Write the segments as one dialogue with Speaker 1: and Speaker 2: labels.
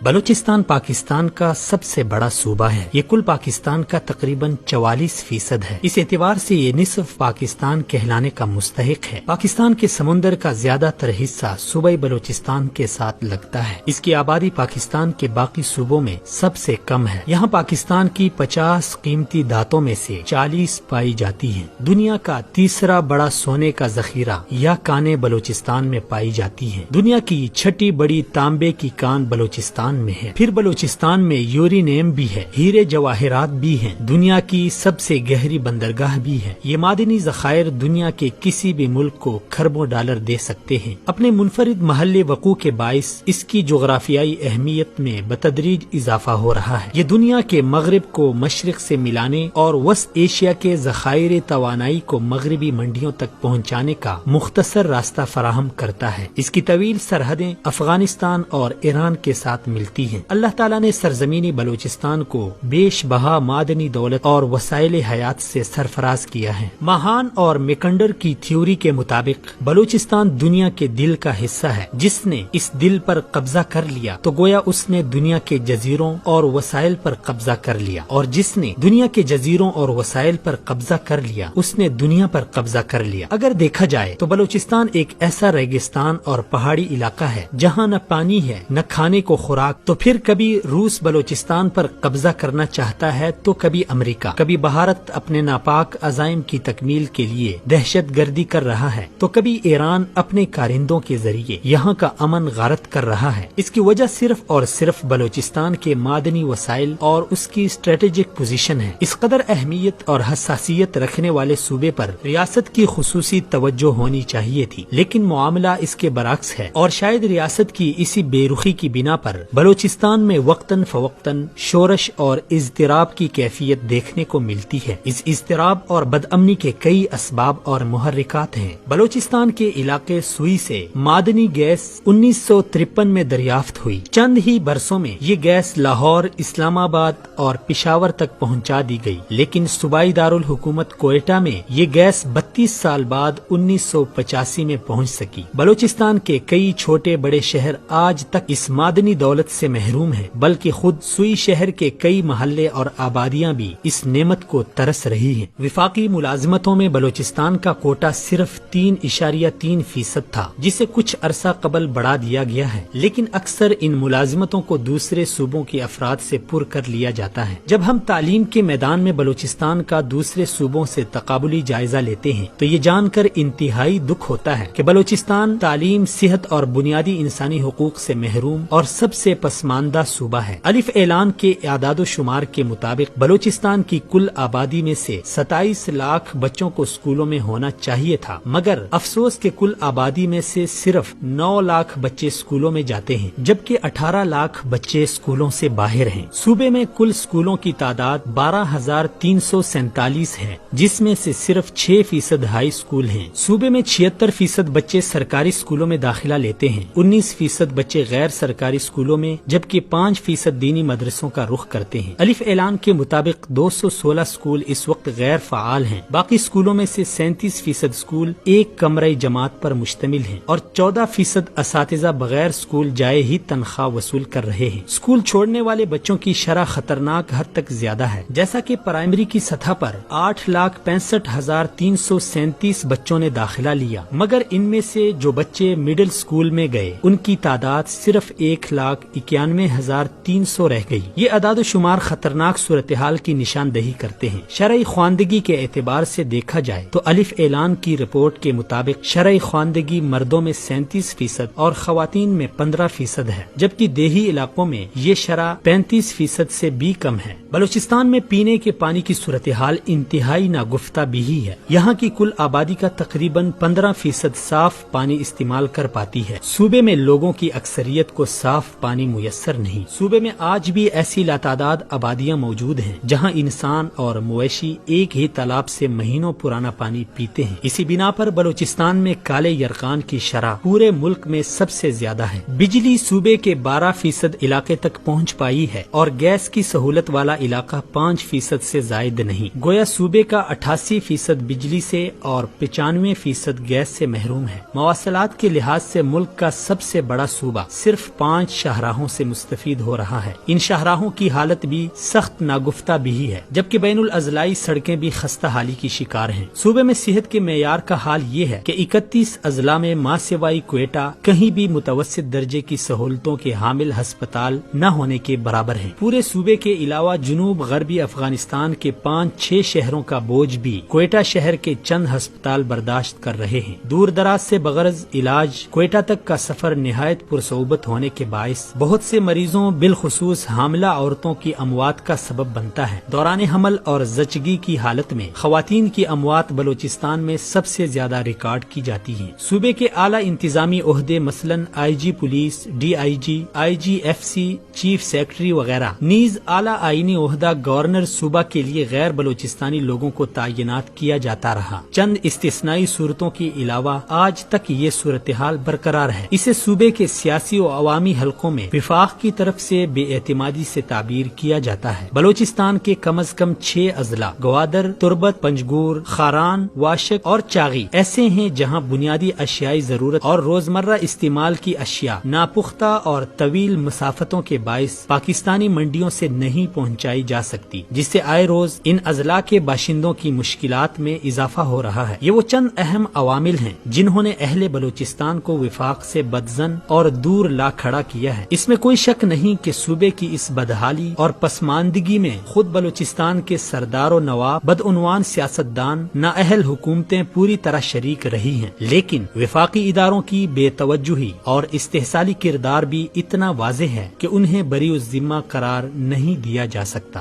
Speaker 1: بلوچستان پاکستان کا سب سے بڑا صوبہ ہے۔ یہ کل پاکستان کا تقریباً 44% ہے۔ اس اعتبار سے یہ نصف پاکستان کہلانے کا مستحق ہے۔ پاکستان کے سمندر کا زیادہ تر حصہ صوبہ بلوچستان کے ساتھ لگتا ہے۔ اس کی آبادی پاکستان کے باقی صوبوں میں سب سے کم ہے۔ یہاں پاکستان کی 50 قیمتی دھاتوں میں سے 40 پائی جاتی ہیں۔ دنیا کا تیسرا بڑا سونے کا ذخیرہ یا کانیں بلوچستان میں پائی جاتی ہیں۔ دنیا کی چھٹی بڑی تانبے کی کان بلوچستان میں ہے۔ پھر بلوچستان میں یورینیم بھی ہے، ہیرے جواہرات بھی ہیں، دنیا کی سب سے گہری بندرگاہ بھی ہے۔ یہ معدنی ذخائر دنیا کے کسی بھی ملک کو کھربوں ڈالر دے سکتے ہیں۔ اپنے منفرد محل وقوع کے باعث اس کی جغرافیائی اہمیت میں بتدریج اضافہ ہو رہا ہے۔ یہ دنیا کے مغرب کو مشرق سے ملانے اور وسط ایشیا کے ذخائر توانائی کو مغربی منڈیوں تک پہنچانے کا مختصر راستہ فراہم کرتا ہے۔ اس کی طویل سرحدیں افغانستان اور ایران کے ساتھ ملتی ہیں۔ اللہ تعالیٰ نے سرزمینی بلوچستان کو بیش بہا معدنی دولت اور وسائل حیات سے سرفراز کیا ہے۔ ماہان اور میکنڈر کی تھیوری کے مطابق بلوچستان دنیا کے دل کا حصہ ہے۔ جس نے اس دل پر قبضہ کر لیا تو گویا اس نے دنیا کے جزیروں اور وسائل پر قبضہ کر لیا، اور جس نے دنیا کے جزیروں اور وسائل پر قبضہ کر لیا اس نے دنیا پر قبضہ کر لیا۔ اگر دیکھا جائے تو بلوچستان ایک ایسا ریگستان اور پہاڑی علاقہ ہے جہاں نہ پانی ہے نہ کھانے کو خوراک۔ تو پھر کبھی روس بلوچستان پر قبضہ کرنا چاہتا ہے تو کبھی امریکہ، کبھی بھارت اپنے ناپاک عزائم کی تکمیل کے لیے دہشت گردی کر رہا ہے، تو کبھی ایران اپنے کارندوں کے ذریعے یہاں کا امن غارت کر رہا ہے۔ اس کی وجہ صرف اور صرف بلوچستان کے معدنی وسائل اور اس کی اسٹریٹجک پوزیشن ہے۔ اس قدر اہمیت اور حساسیت رکھنے والے صوبے پر ریاست کی خصوصی توجہ ہونی چاہیے تھی، لیکن معاملہ اس کے برعکس ہے، اور شاید ریاست کی اسی بے رخی کی بنا پر بلوچستان میں وقتاً فوقتاً شورش اور اضطراب کی کیفیت دیکھنے کو ملتی ہے۔ اس اضطراب اور بدامنی کے کئی اسباب اور محرکات ہیں۔ بلوچستان کے علاقے سوئی سے معدنی گیس 1953 میں دریافت ہوئی۔ چند ہی برسوں میں یہ گیس لاہور، اسلام آباد اور پشاور تک پہنچا دی گئی، لیکن صوبائی دارالحکومت کوئٹہ میں یہ گیس 32 سال بعد 1985 میں پہنچ سکی۔ بلوچستان کے کئی چھوٹے بڑے شہر آج تک اس معدنی دولت سے محروم ہے، بلکہ خود سوئی شہر کے کئی محلے اور آبادیاں بھی اس نعمت کو ترس رہی ہیں۔ وفاقی ملازمتوں میں بلوچستان کا کوٹا صرف 3.3% تھا، جسے کچھ عرصہ قبل بڑھا دیا گیا ہے، لیکن اکثر ان ملازمتوں کو دوسرے صوبوں کے افراد سے پر کر لیا جاتا ہے۔ جب ہم تعلیم کے میدان میں بلوچستان کا دوسرے صوبوں سے تقابلی جائزہ لیتے ہیں تو یہ جان کر انتہائی دکھ ہوتا ہے کہ بلوچستان تعلیم، صحت اور بنیادی انسانی حقوق سے محروم اور سب سے پسماندہ صوبہ ہے۔ الف اعلان کے اعداد و شمار کے مطابق بلوچستان کی کل آبادی میں سے 27 لاکھ بچوں کو اسکولوں میں ہونا چاہیے تھا، مگر افسوس کہ کل آبادی میں سے صرف 9 لاکھ بچے اسکولوں میں جاتے ہیں، جبکہ 18 لاکھ بچے اسکولوں سے باہر ہیں۔ صوبے میں کل اسکولوں کی تعداد 12,347 ہے، جس میں سے صرف 6% ہائی اسکول ہیں۔ صوبے میں 76% بچے سرکاری اسکولوں میں داخلہ لیتے ہیں، 19% بچے غیر سرکاری اسکولوں میں، جبکہ 5% دینی مدرسوں کا رخ کرتے ہیں۔ الف اعلان کے مطابق 216 اسکول اس وقت غیر فعال ہیں۔ باقی اسکولوں میں سے 37% اسکول ایک کمرہ جماعت پر مشتمل ہیں، اور 14% اساتذہ بغیر اسکول جائے ہی تنخواہ وصول کر رہے ہیں۔ اسکول چھوڑنے والے بچوں کی شرح خطرناک حد تک زیادہ ہے، جیسا کہ پرائمری کی سطح پر 8,65,337 بچوں نے داخلہ لیا، مگر ان میں سے جو بچے مڈل اسکول میں گئے ان کی تعداد صرف 1,91,300 رہ گئی۔ یہ اعداد و شمار خطرناک صورتحال کی نشاندہی کرتے ہیں۔ شرعی خواندگی کے اعتبار سے دیکھا جائے تو الف اعلان کی رپورٹ کے مطابق شرعی خواندگی مردوں میں 37% اور خواتین میں 15% ہے، جبکہ دیہی علاقوں میں یہ شرح 35% سے بھی کم ہے۔ بلوچستان میں پینے کے پانی کی صورتحال انتہائی ناگفتہ بھی ہے۔ یہاں کی کل آبادی کا تقریباً 15% صاف پانی استعمال کر پاتی ہے۔ صوبے میں لوگوں کی اکثریت کو صاف پانی میسر نہیں۔ صوبے میں آج بھی ایسی لاتعداد آبادیاں موجود ہیں جہاں انسان اور مویشی ایک ہی تالاب سے مہینوں پرانا پانی پیتے ہیں۔ اسی بنا پر بلوچستان میں کالے یرقان کی شرح پورے ملک میں سب سے زیادہ ہے۔ بجلی صوبے کے 12% علاقے تک پہنچ پائی ہے اور گیس کی سہولت والا علاقہ 5% سے زائد نہیں۔ گویا صوبے کا 88% بجلی سے اور 95% گیس سے محروم ہے۔ مواصلات کے لحاظ سے ملک کا سب سے بڑا صوبہ صرف 5 شاہراہوں سے مستفید ہو رہا ہے۔ ان شاہراہوں کی حالت بھی سخت ناگفتہ بھی ہے، جبکہ بین الاضلاعی سڑکیں بھی خستہ حالی کی شکار ہیں۔ صوبے میں صحت کے معیار کا حال یہ ہے کہ 31 اضلاع میں ماں سوائے کوئٹہ کہیں بھی متوسط درجے کی سہولتوں کے حامل ہسپتال نہ ہونے کے برابر ہیں۔ پورے صوبے کے علاوہ جنوب غربی افغانستان کے 5-6 شہروں کا بوجھ بھی کوئٹہ شہر کے چند ہسپتال برداشت کر رہے ہیں۔ دور دراز سے بغرض علاج کوئٹہ تک کا سفر نہایت پرصعوبت ہونے کے باعث بہت سے مریضوں بالخصوص حاملہ عورتوں کی اموات کا سبب بنتا ہے۔ دوران حمل اور زچگی کی حالت میں خواتین کی اموات بلوچستان میں سب سے زیادہ ریکارڈ کی جاتی ہیں۔ صوبے کے اعلیٰ انتظامی عہدے مثلاً IG police, DIG، IGFC، chief secretary وغیرہ نیز اعلیٰ آئینی عہدہ گورنر صوبہ کے لیے غیر بلوچستانی لوگوں کو تعینات کیا جاتا رہا۔ چند استثنائی صورتوں کے علاوہ آج تک یہ صورتحال برقرار ہے۔ اسے صوبے کے سیاسی و عوامی حلقوں میں وفاق کی طرف سے بے اعتمادی سے تعبیر کیا جاتا ہے۔ بلوچستان کے کم از کم 6 اضلاع گوادر، تربت، پنجگور، خاران، واشک اور چاغی ایسے ہیں جہاں بنیادی اشیائی ضرورت اور روزمرہ استعمال کی اشیاء ناپختہ اور طویل مسافتوں کے باعث پاکستانی منڈیوں سے نہیں پہنچائی جا سکتی، جس سے آئے روز ان اضلاع کے باشندوں کی مشکلات میں اضافہ ہو رہا ہے۔ یہ وہ چند اہم عوامل ہیں جنہوں نے اہل بلوچستان کو وفاق سے بدظن اور دور لا کھڑا کیا ہے۔ اس میں کوئی شک نہیں کہ صوبے کی اس بدحالی اور پسماندگی میں خود بلوچستان کے سردار و نواب، بدعنوان سیاستدان، نااہل حکومتیں پوری طرح شریک رہی ہیں، لیکن وفاقی اداروں کی بے توجہی اور استحصالی کردار بھی اتنا واضح ہے کہ انہیں بری الذمہ قرار نہیں دیا جا سکتا۔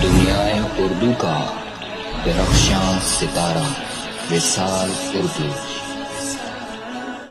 Speaker 2: دنیائے اردو کا درخشاں ستارہ وصال اردو۔